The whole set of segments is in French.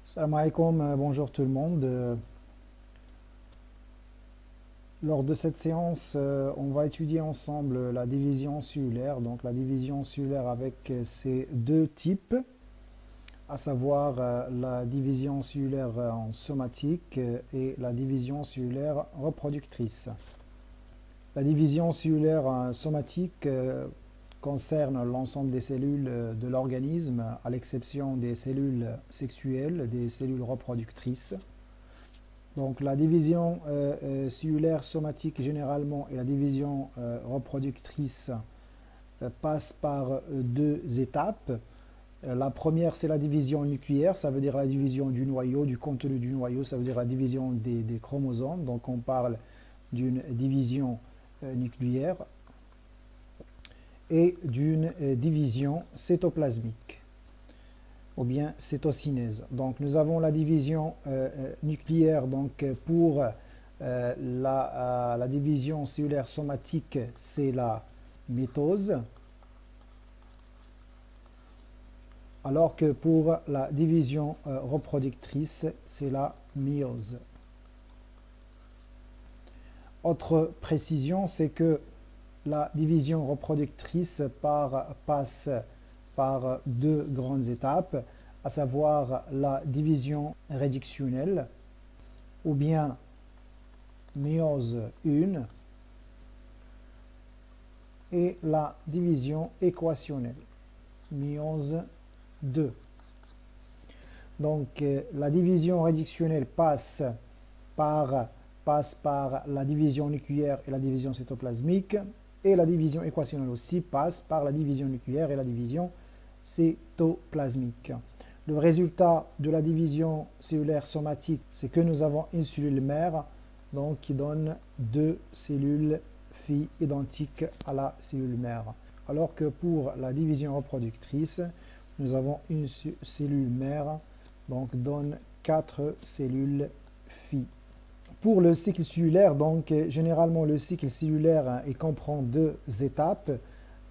Salam alaikum, bonjour tout le monde. Lors de cette séance, on va étudier ensemble la division cellulaire. Donc la division cellulaire avec ses deux types, à savoir la division cellulaire en somatique et la division cellulaire reproductrice. La division cellulaire somatique concerne l'ensemble des cellules de l'organisme, à l'exception des cellules sexuelles, des cellules reproductrices. Donc la division cellulaire somatique généralement et la division reproductrice passent par deux étapes. La première, c'est la division nucléaire, ça veut dire la division du noyau, du contenu du noyau, ça veut dire la division des chromosomes. Donc on parle d'une division nucléaire et d'une division cytoplasmique ou bien cytokinèse. Donc nous avons la division nucléaire donc pour la division cellulaire somatique, c'est la mitose, alors que pour la division reproductrice, c'est la méiose. Autre précision, c'est que la division reproductrice passe par deux grandes étapes, à savoir la division réductionnelle ou bien méiose 1 et la division équationnelle, méiose 2. Donc la division réductionnelle passe par la division nucléaire et la division cytoplasmique, et la division équationnelle aussi passe par la division nucléaire et la division cytoplasmique. Le résultat de la division cellulaire somatique, c'est que nous avons une cellule mère donc, qui donne deux cellules filles identiques à la cellule mère. Alors que pour la division reproductrice, nous avons une cellule mère donc donne 4 cellules filles. Pour le cycle cellulaire, donc généralement le cycle cellulaire il comprend deux étapes,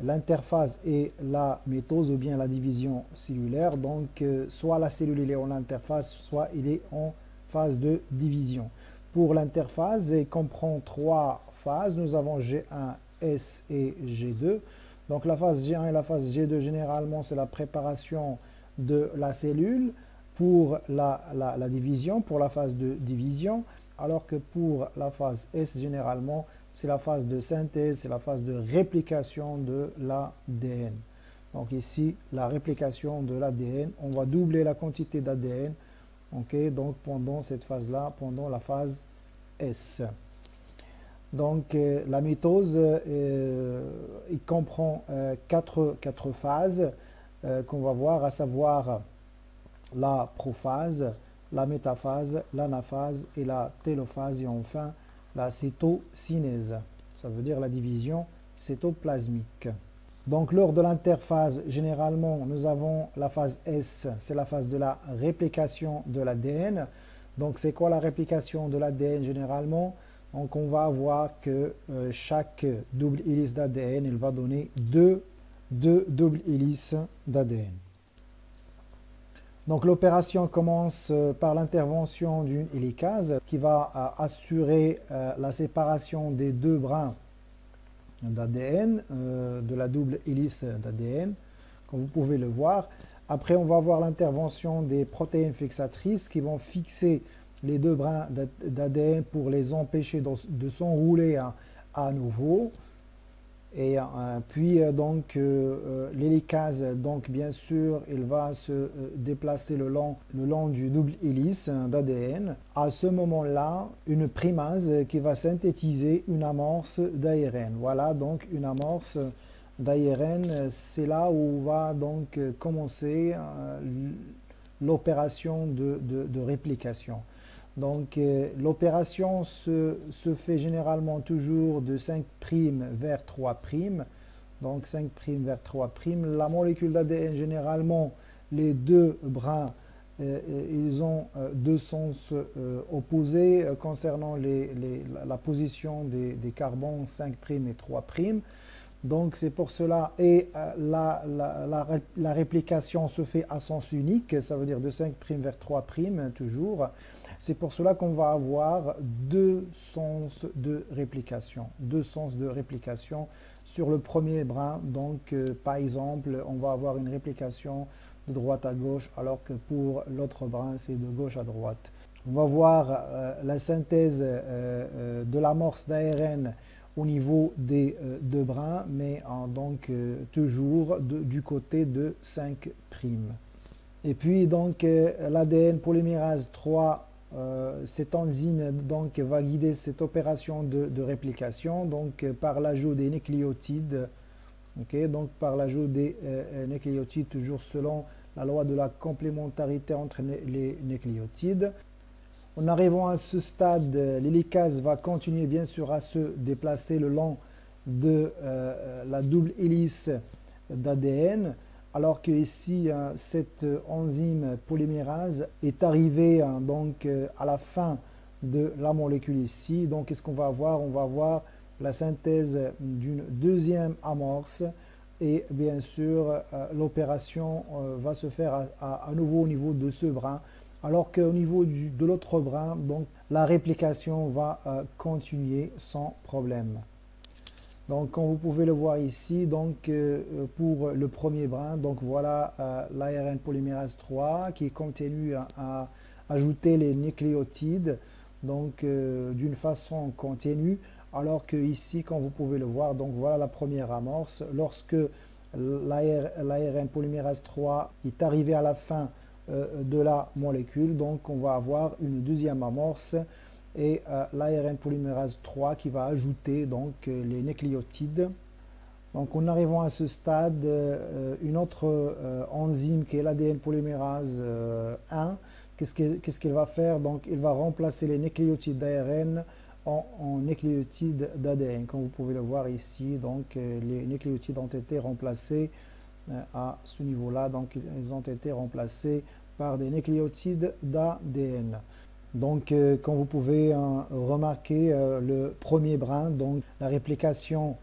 l'interphase et la mitose ou bien la division cellulaire. Donc soit la cellule il est en interphase, soit il est en phase de division. Pour l'interphase, il comprend trois phases. Nous avons G1, S et G2. Donc la phase G1 et la phase G2, généralement c'est la préparation de la cellule pour la division, pour la phase de division, alors que pour la phase S, généralement, c'est la phase de synthèse, c'est la phase de réplication de l'ADN. Donc ici, la réplication de l'ADN, on va doubler la quantité d'ADN, donc pendant cette phase-là, pendant la phase S. Donc la mitose, il comprend quatre phases qu'on va voir, à savoir la prophase, la métaphase, l'anaphase et la télophase, et enfin la cytokinèse, ça veut dire la division cytoplasmique. Donc lors de l'interphase, généralement, nous avons la phase S, c'est la phase de la réplication de l'ADN. Donc c'est quoi la réplication de l'ADN généralement? Donc on va voir que chaque double hélice d'ADN, il va donner deux doubles hélices d'ADN. Donc l'opération commence par l'intervention d'une hélicase qui va assurer la séparation des deux brins d'ADN, de la double hélice d'ADN, comme vous pouvez le voir. Après, on va voir l'intervention des protéines fixatrices qui vont fixer les deux brins d'ADN pour les empêcher de s'enrouler à nouveau. Et puis donc l'hélicase, donc bien sûr, il va se déplacer le long du double hélice d'ADN. À ce moment-là, une primase qui va synthétiser une amorce d'ARN. Voilà donc une amorce d'ARN, c'est là où va donc commencer l'opération de réplication. Donc l'opération se fait généralement toujours de 5' vers 3'. Donc 5' vers 3'. La molécule d'ADN, généralement, les deux brins, ils ont deux sens opposés concernant la position des carbones 5' et 3'. Donc c'est pour cela, et la réplication se fait à sens unique, ça veut dire de 5' vers 3' toujours. C'est pour cela qu'on va avoir deux sens de réplication. Deux sens de réplication sur le premier brin. Donc par exemple, on va avoir une réplication de droite à gauche, alors que pour l'autre brin, c'est de gauche à droite. On va voir la synthèse de l'amorce d'ARN au niveau des deux brins, mais donc toujours du côté de 5'. Et puis donc l'ADN polymérase 3, cette enzyme donc va guider cette opération de réplication donc par l'ajout des nucléotides. Donc par l'ajout des nucléotides, toujours selon la loi de la complémentarité entre les nucléotides. En arrivant à ce stade, l'hélicase va continuer bien sûr à se déplacer le long de la double hélice d'ADN, alors que ici, cette enzyme polymérase est arrivée donc à la fin de la molécule ici. Donc, qu'est-ce qu'on va avoir? On va avoir la synthèse d'une deuxième amorce et bien sûr, l'opération va se faire à nouveau au niveau de ce brin. Alors qu'au niveau de l'autre brin, donc, la réplication va continuer sans problème. Donc, comme vous pouvez le voir ici, donc, pour le premier brin, donc voilà l'ARN polymérase 3 qui continue à ajouter les nucléotides donc d'une façon continue. Alors que ici, comme vous pouvez le voir, donc voilà la première amorce. Lorsque l'ARN polymérase 3 est arrivé à la fin de la molécule, donc on va avoir une deuxième amorce et l'ARN polymérase 3 qui va ajouter donc les nucléotides. Donc en arrivant à ce stade, une autre enzyme qui est l'ADN polymérase 1, qu'est-ce qu'elle va faire? Donc il va remplacer les nucléotides d'ARN en nucléotides d'ADN. Comme vous pouvez le voir ici, donc les nucléotides ont été remplacés à ce niveau-là, donc ils ont été remplacés par des nucléotides d'ADN. Donc comme vous pouvez remarquer, le premier brin, donc la réplication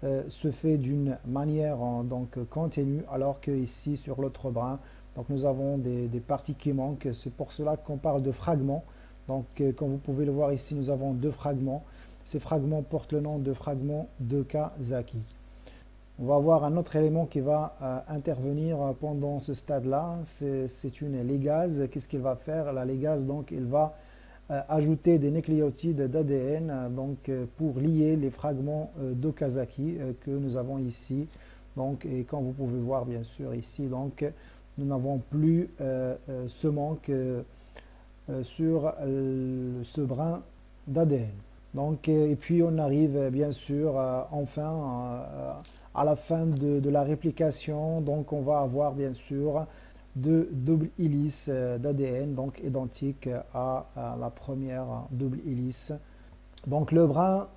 se fait d'une manière donc continue, alors que ici sur l'autre brin, donc nous avons des parties qui manquent. C'est pour cela qu'on parle de fragments. Donc comme vous pouvez le voir ici, nous avons deux fragments. Ces fragments portent le nom de fragments d'Okazaki. On va avoir un autre élément qui va intervenir pendant ce stade-là, c'est une légase. Qu'est-ce qu'il va faire? La légase, donc, il va ajouter des nucléotides d'ADN donc, pour lier les fragments d'Okazaki que nous avons ici. Donc, et comme vous pouvez voir, bien sûr, ici, donc, nous n'avons plus ce manque sur ce brin d'ADN. Donc, et puis, on arrive, bien sûr, enfin, à la fin de la réplication, donc on va avoir bien sûr deux doubles hélices d'ADN, donc identiques à la première double hélice. Donc le brin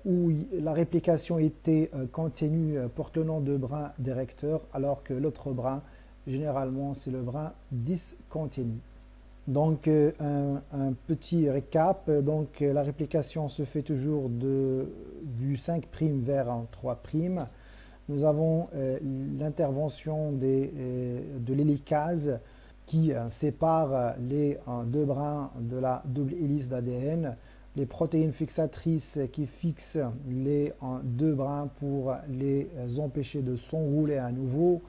où la réplication était continue porte le nom de brin directeur, alors que l'autre brin, généralement, c'est le brin discontinu. Donc un petit récap, donc la réplication se fait toujours du 5' vers 3'. Nous avons l'intervention de l'hélicase qui sépare les deux brins de la double hélice d'ADN, les protéines fixatrices qui fixent les deux brins pour les empêcher de s'enrouler à nouveau,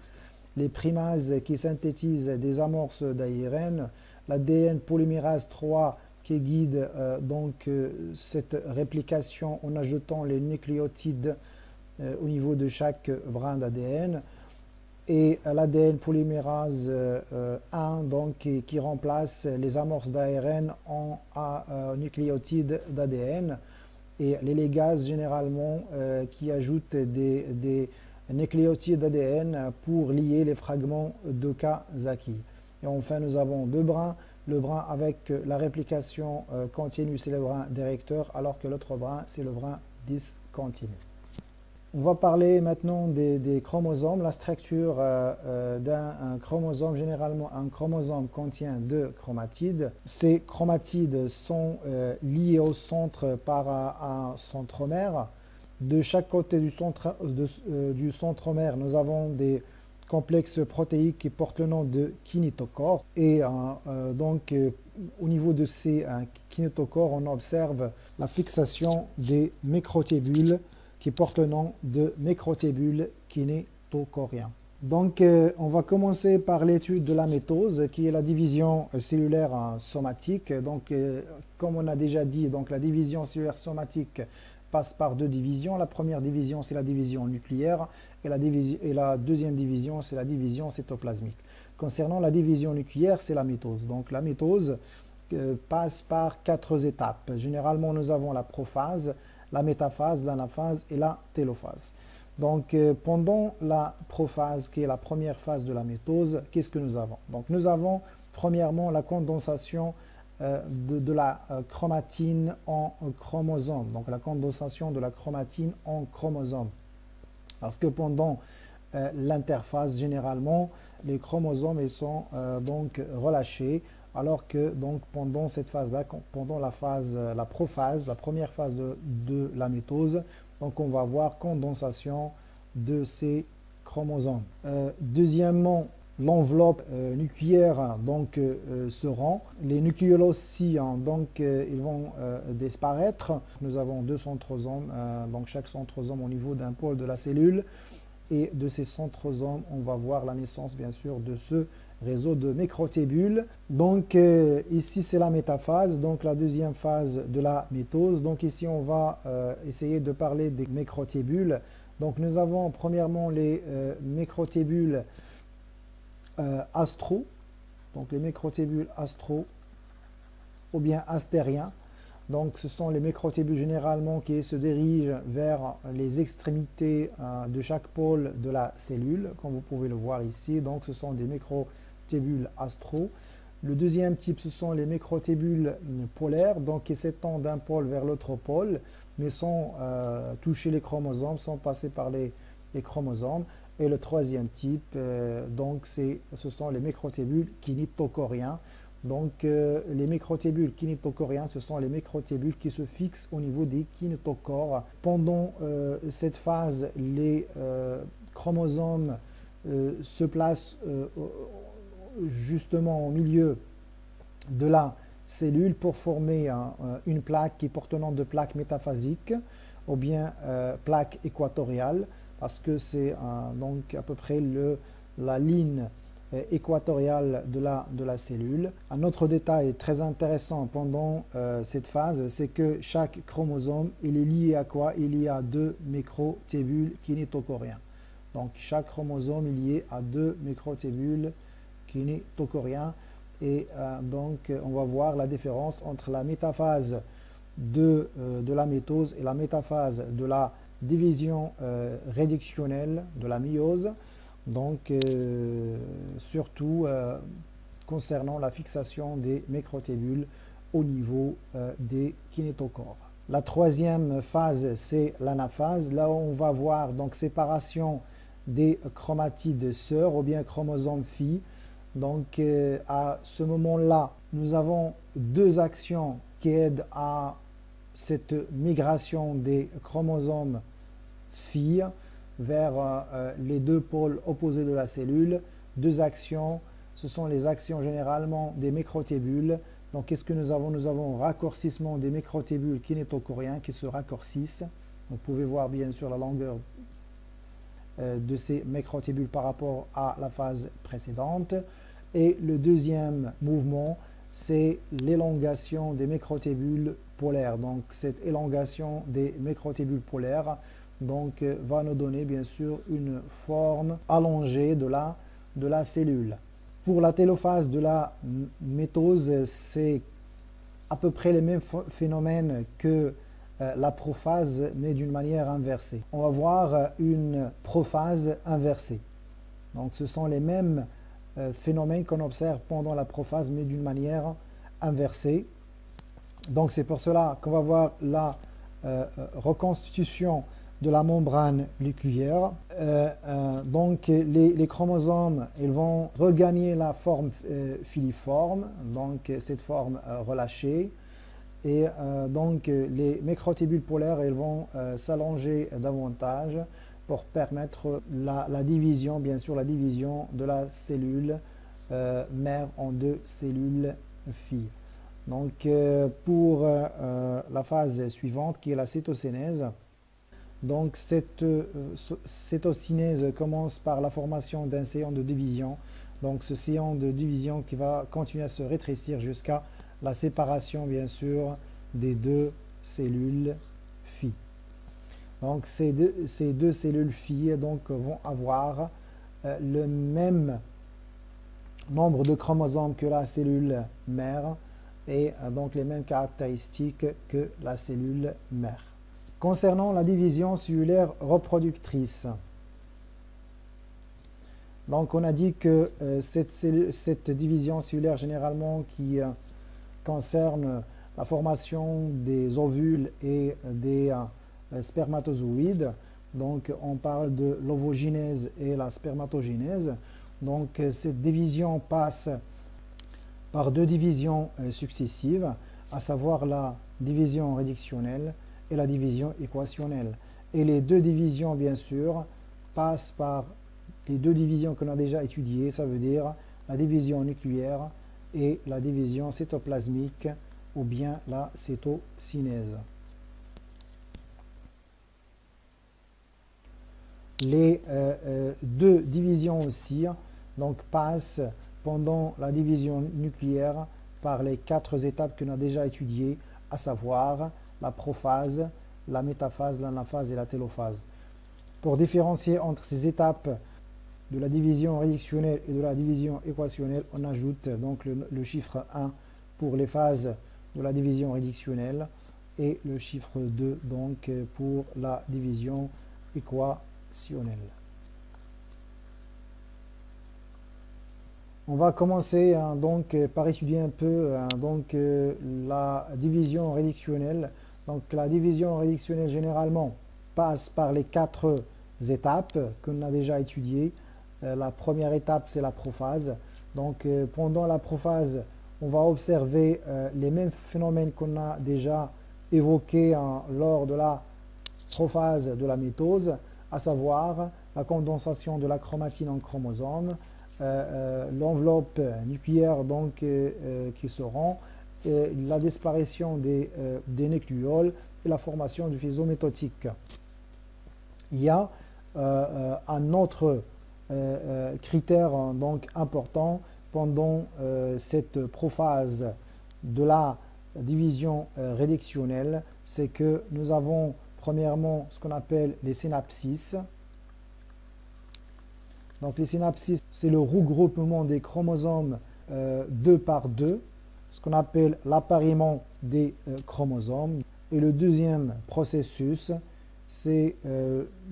les primases qui synthétisent des amorces d'ARN, l'ADN polymérase 3 qui guide donc cette réplication en ajoutant les nucléotides au niveau de chaque brin d'ADN, et l'ADN polymérase 1 donc, qui remplace les amorces d'ARN en nucléotides d'ADN, et les légases généralement qui ajoutent des nucléotides d'ADN pour lier les fragments d'Okazaki. Et enfin nous avons deux brins. Le brin avec la réplication continue, c'est le brin directeur, alors que l'autre brin, c'est le brin discontinu. On va parler maintenant des chromosomes. La structure d'un chromosome, généralement un chromosome contient deux chromatides. Ces chromatides sont liées au centre par un centromère. De chaque côté du centromère, nous avons des complexes protéiques qui portent le nom de kinetochores. Et au niveau de ces kinetochores, on observe la fixation des microtubules qui portent le nom de microtubules kinétochoriens. Donc, on va commencer par l'étude de la mitose, qui est la division cellulaire somatique. Donc, comme on a déjà dit, donc, la division cellulaire somatique passe par deux divisions. La première division, c'est la division nucléaire, et la deuxième division, c'est la division cytoplasmique. Concernant la division nucléaire, c'est la mitose. Donc, la mitose passe par 4 étapes. Généralement, nous avons la prophase, la métaphase, l'anaphase et la télophase. Donc, pendant la prophase, qui est la première phase de la mitose, qu'est-ce que nous avons? Donc, nous avons premièrement la condensation de la chromatine en chromosome. Donc, la condensation de la chromatine en chromosome. Parce que pendant l'interphase, généralement, les chromosomes ils sont donc relâchés, alors que donc pendant cette phase-là, pendant la prophase, la première phase de la mitose, donc on va avoir condensation de ces chromosomes. Deuxièmement, l'enveloppe nucléaire donc se rend. Les nucléoles aussi, donc ils vont disparaître. Nous avons 2 centrosomes, donc chaque centrosome au niveau d'un pôle de la cellule. Et de ces centrosomes, on va voir la naissance bien sûr de ce réseau de microtubules. Donc ici c'est la métaphase, donc la deuxième phase de la mitose. Donc ici on va essayer de parler des microtubules. Donc nous avons premièrement les microtubules astraux, donc les microtubules astraux ou bien astériens. Donc ce sont les microtubules généralement qui se dirigent vers les extrémités de chaque pôle de la cellule, comme vous pouvez le voir ici. Donc ce sont des microtubules astraux. Le deuxième type, ce sont les microtubules polaires, donc qui s'étendent d'un pôle vers l'autre pôle, mais sans toucher les chromosomes, sans passer par les chromosomes. Et le troisième type, donc ce sont les microtubules kinétochoriens. Donc les microtubules kinétochoriens, ce sont les microtubules qui se fixent au niveau des kinétochores. Pendant cette phase, les chromosomes se placent justement au milieu de la cellule pour former une plaque qui porte le nom de plaque métaphasique ou bien plaque équatoriale, parce que c'est donc à peu près la ligne équatoriale de la cellule. Un autre détail très intéressant pendant cette phase, c'est que chaque chromosome, il est lié à quoi? Il y a 2 microtubules kinétochoriens. Donc chaque chromosome est lié à 2 microtubules kinétochoriens. Et donc on va voir la différence entre la métaphase de la mitose et la métaphase de la division réductionnelle de la myose. Donc surtout concernant la fixation des microtubules au niveau des kinétochores. La troisième phase, c'est l'anaphase. Là où on va voir donc séparation des chromatides sœurs ou bien chromosomes filles. Donc à ce moment-là, nous avons 2 actions qui aident à cette migration des chromosomes filles vers les 2 pôles opposés de la cellule. 2 actions, ce sont les actions généralement des microtubules. Donc qu'est-ce que nous avons? Nous avons raccourcissement des microtubules kinétochoriens qui se raccourcissent. Vous pouvez voir bien sûr la longueur de ces microtubules par rapport à la phase précédente. Et le deuxième mouvement, c'est l'élongation des microtubules polaires. Donc cette élongation des microtubules polaires donc, va nous donner bien sûr une forme allongée de la cellule. Pour la télophase de la mitose, c'est à peu près les mêmes phénomènes que la prophase, mais d'une manière inversée. On va voir une prophase inversée. Donc ce sont les mêmes phénomènes qu'on observe pendant la prophase, mais d'une manière inversée. Donc c'est pour cela qu'on va voir la reconstitution de la membrane nucléaire. Donc les chromosomes, ils vont regagner la forme filiforme, donc cette forme relâchée. Et donc les microtubules polaires ils vont s'allonger davantage pour permettre la division, bien sûr la division de la cellule mère en deux cellules filles. Donc pour la phase suivante qui est la cytocinèse, donc cette cytocinèse commence par la formation d'un sillon de division. Donc ce sillon de division qui va continuer à se rétrécir jusqu'à la séparation bien sûr des deux cellules filles. Donc ces deux cellules filles donc, vont avoir le même nombre de chromosomes que la cellule mère et donc les mêmes caractéristiques que la cellule mère. Concernant la division cellulaire reproductrice, donc on a dit que cette division cellulaire généralement qui concerne la formation des ovules et des spermatozoïdes, donc on parle de l'ovogénèse et la spermatogénèse. Donc cette division passe par deux divisions successives, à savoir la division réductionnelle et la division équationnelle. Et les deux divisions, bien sûr, passent par les deux divisions qu'on a déjà étudiées, ça veut dire la division nucléaire et la division cytoplasmique ou bien la cytocinèse. Les deux divisions aussi donc, passent pendant la division nucléaire par les quatre étapes qu'on a déjà étudiées, à savoir la prophase, la métaphase, l'anaphase et la télophase. Pour différencier entre ces étapes de la division réductionnelle et de la division équationnelle, on ajoute donc le chiffre 1 pour les phases de la division réductionnelle et le chiffre 2 donc pour la division équationnelle. On va commencer donc par étudier un peu la division réductionnelle. Donc la division réductionnelle généralement passe par les quatre étapes qu'on a déjà étudiées. La première étape c'est la prophase. Donc pendant la prophase, on va observer les mêmes phénomènes qu'on a déjà évoqués lors de la prophase de la mitose, à savoir la condensation de la chromatine en chromosome, l'enveloppe nucléaire donc, qui se rend, la disparition des nucléoles et la formation du faisceau métotique. Il y a un autre critère donc, important pendant cette prophase de la division réductionnelle, c'est que nous avons premièrement ce qu'on appelle les synapses. Donc les synapses, c'est le regroupement des chromosomes deux par deux, ce qu'on appelle l'appariement des chromosomes. Et le deuxième processus, c'est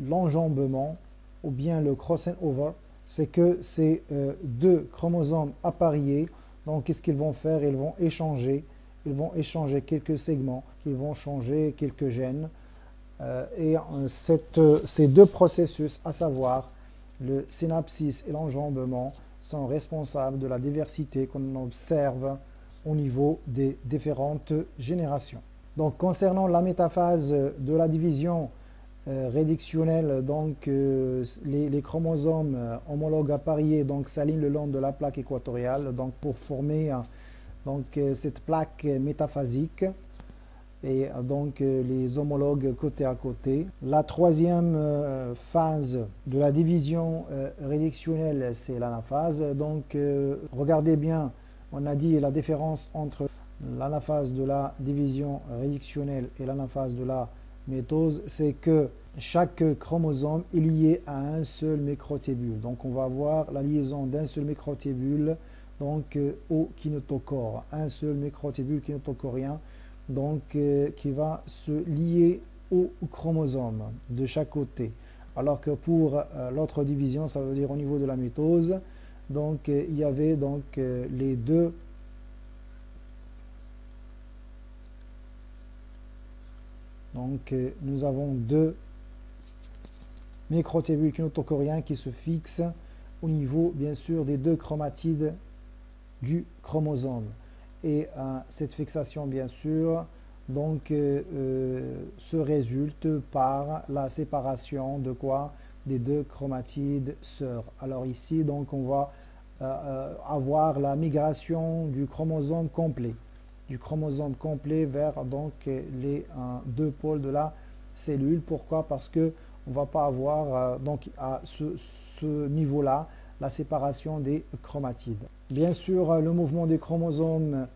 l'enjambement ou bien le crossing over. C'est que ces deux chromosomes appariés, donc qu'est-ce qu'ils vont faire? Ils vont échanger quelques segments, ils vont changer quelques gènes. Et ces deux processus, à savoir le synapsis et l'enjambement, sont responsables de la diversité qu'on observe au niveau des différentes générations. Donc concernant la métaphase de la division réductionnelle, donc les chromosomes homologues appariés s'alignent le long de la plaque équatoriale donc pour former cette plaque métaphasique et donc les homologues côté à côté. La troisième phase de la division réductionnelle, c'est l'anaphase. Donc regardez bien, on a dit la différence entre l'anaphase de la division réductionnelle et l'anaphase de la mitose, c'est que chaque chromosome est lié à un seul microtubule. Donc on va avoir la liaison d'un seul microtubule donc au kinétochore, un seul microtubule kinétochorien donc qui va se lier au chromosome de chaque côté. Alors que pour l'autre division, ça veut dire au niveau de la mitose, donc il y avait donc les deux nous avons deux microtubules kinétochoriens qui se fixent au niveau bien sûr des deux chromatides du chromosome. Et cette fixation bien sûr donc se résulte par la séparation de quoi? Des deux chromatides sœurs. Alors ici, donc on va avoir la migration du chromosome complet vers donc les deux pôles de la cellule. Pourquoi? Parce que on va pas avoir donc à ce niveau-là la séparation des chromatides. Bien sûr, le mouvement des chromosomes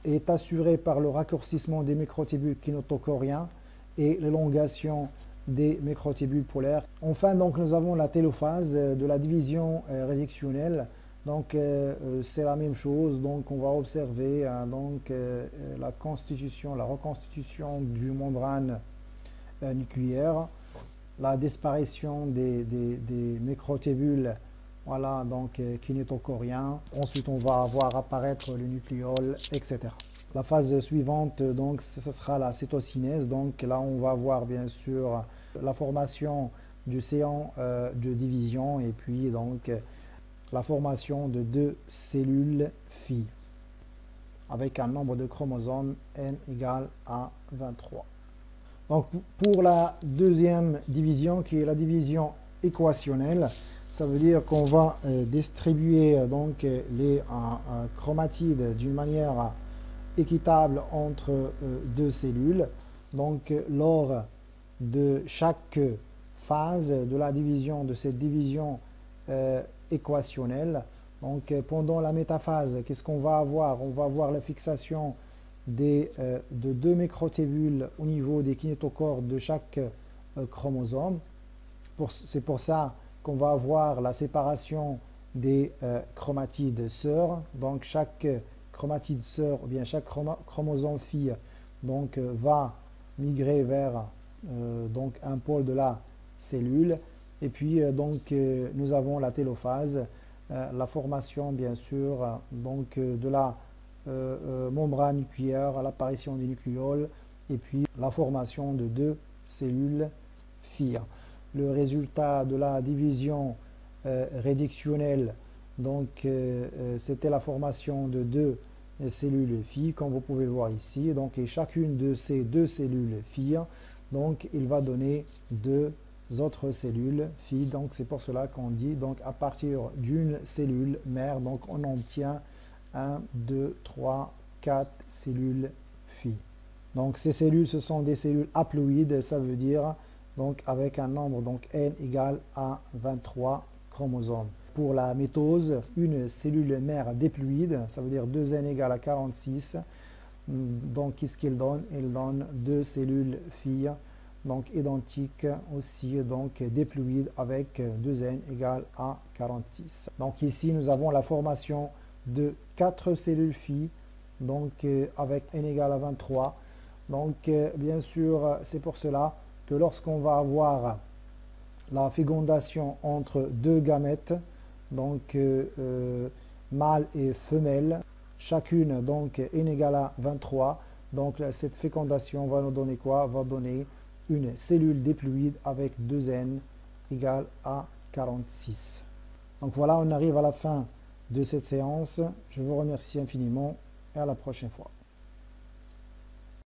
est assuré par le raccourcissement des microtubules kinetochoriens et l'élongation des microtubules polaires. Enfin, donc, nous avons la télophase de la division réductionnelle. Donc, c'est la même chose. Donc, on va observer la reconstitution du membrane nucléaire, la disparition des microtubules, voilà, donc kinétochoriens. Ensuite, on va voir apparaître le nucléole, etc. La phase suivante, donc, ce sera la cytokinèse. Donc là, on va voir bien sûr la formation du séant de division et puis donc la formation de deux cellules filles avec un nombre de chromosomes n égale à 23. Donc pour la deuxième division qui est la division équationnelle, ça veut dire qu'on va distribuer donc les chromatides d'une manière équitable entre deux cellules. Donc lors de chaque phase de la division, de cette division équationnelle, donc pendant la métaphase, qu'est-ce qu'on va avoir? On va avoir la fixation de deux microtubules au niveau des kinétochores de chaque chromosome. C'est pour ça qu'on va avoir la séparation des chromatides sœurs. Donc chaque chromatide sœur ou bien chaque chromosome fille donc va migrer vers donc un pôle de la cellule. Et puis nous avons la télophase, la formation bien sûr donc de la membrane nucléaire, l'apparition du nucléole et puis la formation de deux cellules filles. Le résultat de la division réductionnelle, donc c'était la formation de deux cellules filles, comme vous pouvez voir ici. Donc, et chacune de ces deux cellules filles, donc il va donner deux autres cellules filles. Donc c'est pour cela qu'on dit donc à partir d'une cellule mère, donc on obtient 1, 2, 3, 4 cellules filles. Donc ces cellules, ce sont des cellules haploïdes, ça veut dire donc avec un nombre donc n égale à 23 chromosomes. Pour la mitose, une cellule mère diploïde, ça veut dire 2n égale à 46. Donc qu'est-ce qu'il donne? Il donne deux cellules filles, donc identiques aussi, donc diploïdes avec 2n égale à 46. Donc ici nous avons la formation de 4 cellules filles, donc avec n égale à 23. Donc bien sûr c'est pour cela que lorsqu'on va avoir la fécondation entre deux gamètes, donc mâle et femelle, chacune donc n égale à 23, donc cette fécondation va nous donner quoi? Va donner une cellule diploïde avec 2n égale à 46. Donc voilà, on arrive à la fin de cette séance. Je vous remercie infiniment et à la prochaine fois.